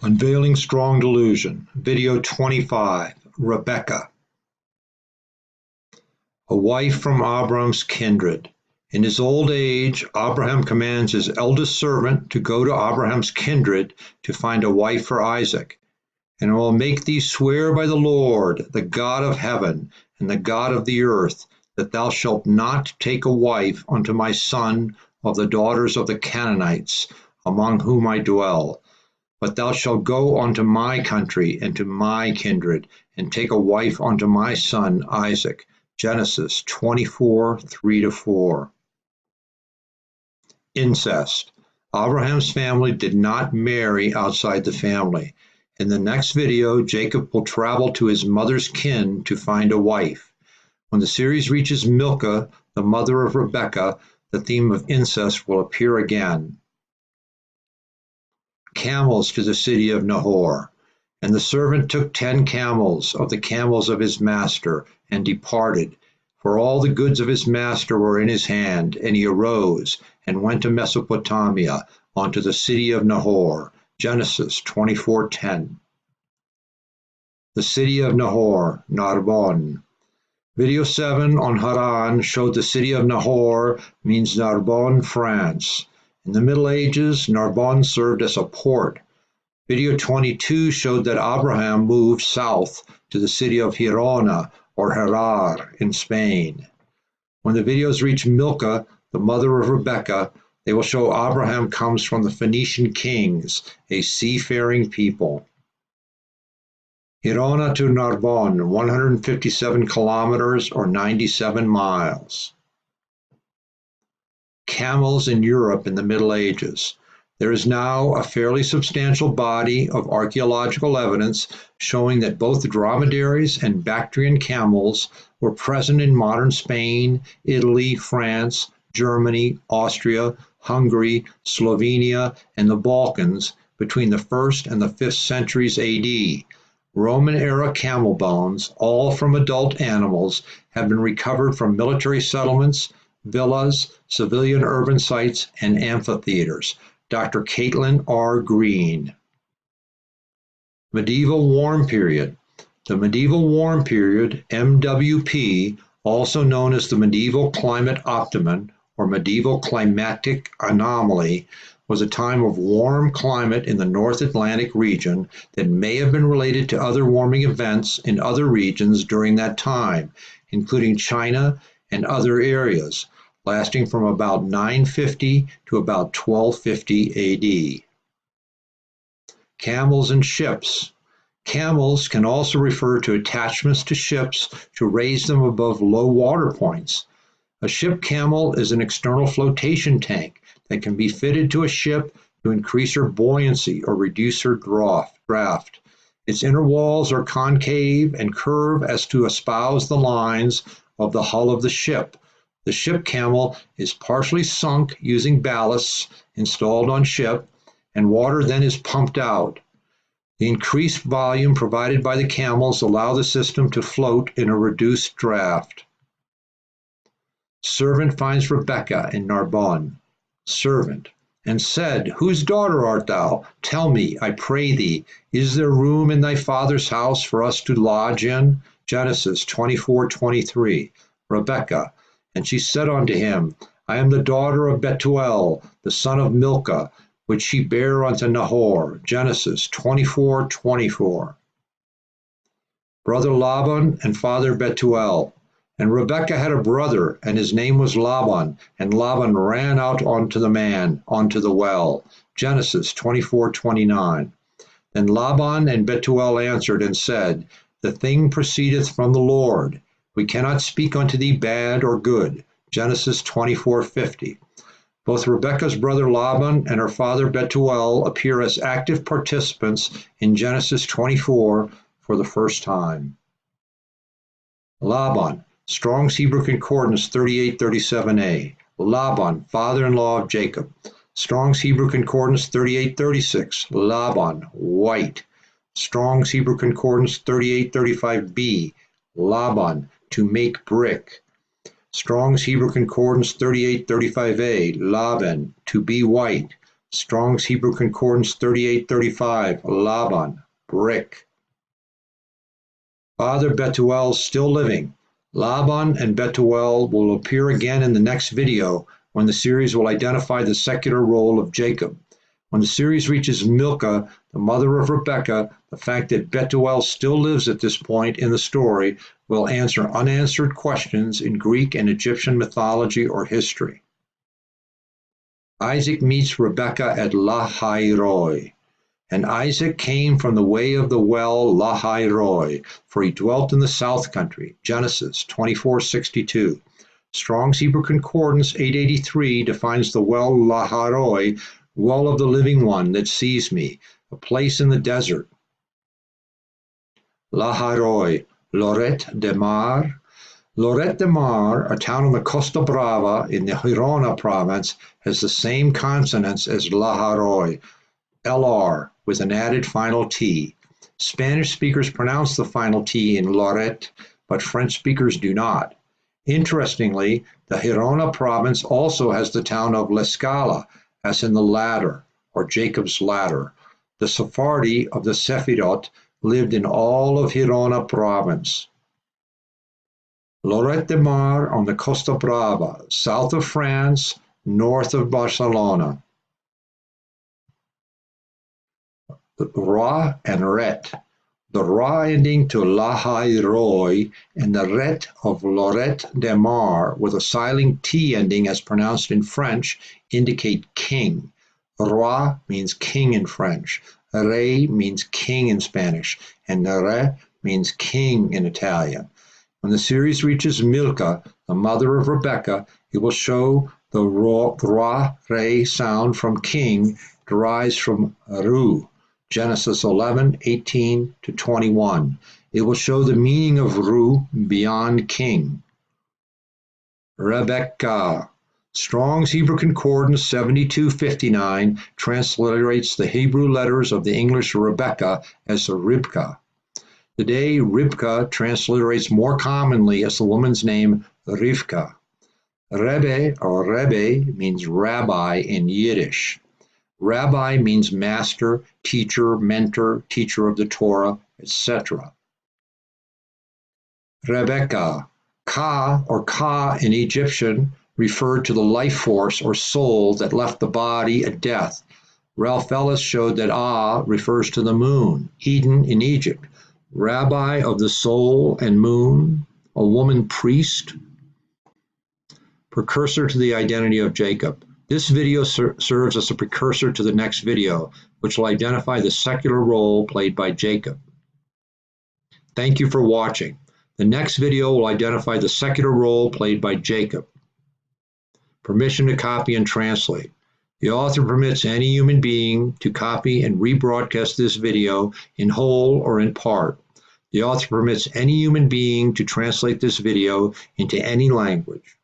Unveiling Strong Delusion, Video 25, Rebekah. A wife from Abram's kindred. In his old age, Abraham commands his eldest servant to go to Abraham's kindred to find a wife for Isaac. And I will make thee swear by the Lord, the God of heaven, and the God of the earth, that thou shalt not take a wife unto my son of the daughters of the Canaanites, among whom I dwell. But thou shalt go unto my country and to my kindred, and take a wife unto my son Isaac. Genesis 24, 3-4. Incest. Abraham's family did not marry outside the family. In the next video, Jacob will travel to his mother's kin to find a wife. When the series reaches Milcah, the mother of Rebekah, the theme of incest will appear again. Camels to the city of Nahor. And the servant took 10 camels of the camels of his master, and departed. For all the goods of his master were in his hand, and he arose, and went to Mesopotamia, unto the city of Nahor. Genesis 24:10. The city of Nahor, Narbonne. Video 7 on Haran showed the city of Nahor means Narbonne, France. In the Middle Ages, Narbonne served as a port. Video 22 showed that Abraham moved south to the city of Girona or Harar in Spain. When the videos reach Milcah, the mother of Rebekah, they will show Abraham comes from the Phoenician kings, a seafaring people. Girona to Narbonne, 157 kilometers or 97 miles. Camels in Europe in the Middle Ages. There is now a fairly substantial body of archaeological evidence showing that both dromedaries and Bactrian camels were present in modern Spain, Italy, France, Germany, Austria, Hungary, Slovenia, and the Balkans between the 1st and the 5th centuries AD. Roman-era camel bones, all from adult animals, have been recovered from military settlements, villas, civilian urban sites, and amphitheaters. Dr. Caitlin R. Green. Medieval Warm Period. The Medieval Warm Period, MWP, also known as the Medieval Climate Optimum or Medieval Climatic Anomaly, was a time of warm climate in the North Atlantic region that may have been related to other warming events in other regions during that time, including China and other areas, lasting from about 950 to about 1250 AD. Camels and ships. Camels can also refer to attachments to ships to raise them above low water points. A ship camel is an external flotation tank that can be fitted to a ship to increase her buoyancy or reduce her draft. Its inner walls are concave and curve as to espouse the lines of the hull of the ship. The ship camel is partially sunk using ballasts installed on ship, and water then is pumped out. The increased volume provided by the camels allow the system to float in a reduced draft. Servant finds Rebekah in Narbonne. Servant, and said, Whose daughter art thou? Tell me, I pray thee, is there room in thy father's house for us to lodge in? Genesis 24:23. Rebekah, and she said unto him, I am the daughter of Bethuel, the son of Milcah, which she bare unto Nahor. Genesis 24:24. Brother Laban and father Bethuel. And Rebekah had a brother, and his name was Laban, and Laban ran out unto the man, unto the well. Genesis 24:29. Then Laban and Bethuel answered and said, The thing proceedeth from the Lord. We cannot speak unto thee bad or good. Genesis 24:50. Both Rebekah's brother Laban and her father Bethuel appear as active participants in Genesis 24 for the first time. Laban, Strong's Hebrew Concordance 3837a. Laban, father-in-law of Jacob. Strong's Hebrew Concordance 3836. Laban, white. Strong's Hebrew Concordance 3835b. Laban, to make brick. Strong's Hebrew Concordance 3835a. Laban, to be white. Strong's Hebrew Concordance 3835, Laban, brick. Father Bethuel still living. Laban and Bethuel will appear again in the next video when the series will identify the secular role of Jacob. When the series reaches Milcah, the mother of Rebekah, the fact that Bethuel still lives at this point in the story will answer unanswered questions in Greek and Egyptian mythology or history. Isaac meets Rebekah at Lahairoi. And Isaac came from the way of the well Lahairoi, for he dwelt in the south country. Genesis 24:62. Strong's Hebrew Concordance 883 defines the well Lahairoi, well of the living one that sees me, a place in the desert. Lahairoi, Lloret de Mar. Lloret de Mar, a town on the Costa Brava in the Girona province, has the same consonants as Lahairoi, LR, with an added final T. Spanish speakers pronounce the final T in Lloret, but French speakers do not. Interestingly, the Girona province also has the town of L'Escala, as in the ladder, or Jacob's ladder. The Sephardi of the Sephirot lived in all of Girona province. Lloret de Mar on the Costa Brava, south of France, north of Barcelona. Ra and Ret. The Ra ending to Lahairoi and the Ret of Lloret de Mar with a silent T ending as pronounced in French indicate king. Ra means king in French. Re means king in Spanish. And Re means king in Italian. When the series reaches Milcah, the mother of Rebekah, it will show the Ra-Re sound from king derives from Ru. Genesis 11:18-21. It will show the meaning of Ru beyond king. Rebekah. Strong's Hebrew Concordance 7259 transliterates the Hebrew letters of the English Rebekah as Ribkah. Today, Ribkah transliterates more commonly as the woman's name Rivkah. Rebbe or Rebbe means rabbi in Yiddish. Rabbi means master, teacher, mentor, teacher of the Torah, etc. Rebekah. Ka or Ka in Egyptian referred to the life force or soul that left the body at death. Ralph Ellis showed that Ah refers to the moon, Eden in Egypt. Rabbi of the soul and moon, a woman priest, precursor to the identity of Jacob. This video serves as a precursor to the next video, which will identify the secular role played by Jacob. Thank you for watching. The next video will identify the secular role played by Jacob. Permission to copy and translate. The author permits any human being to copy and rebroadcast this video in whole or in part. The author permits any human being to translate this video into any language.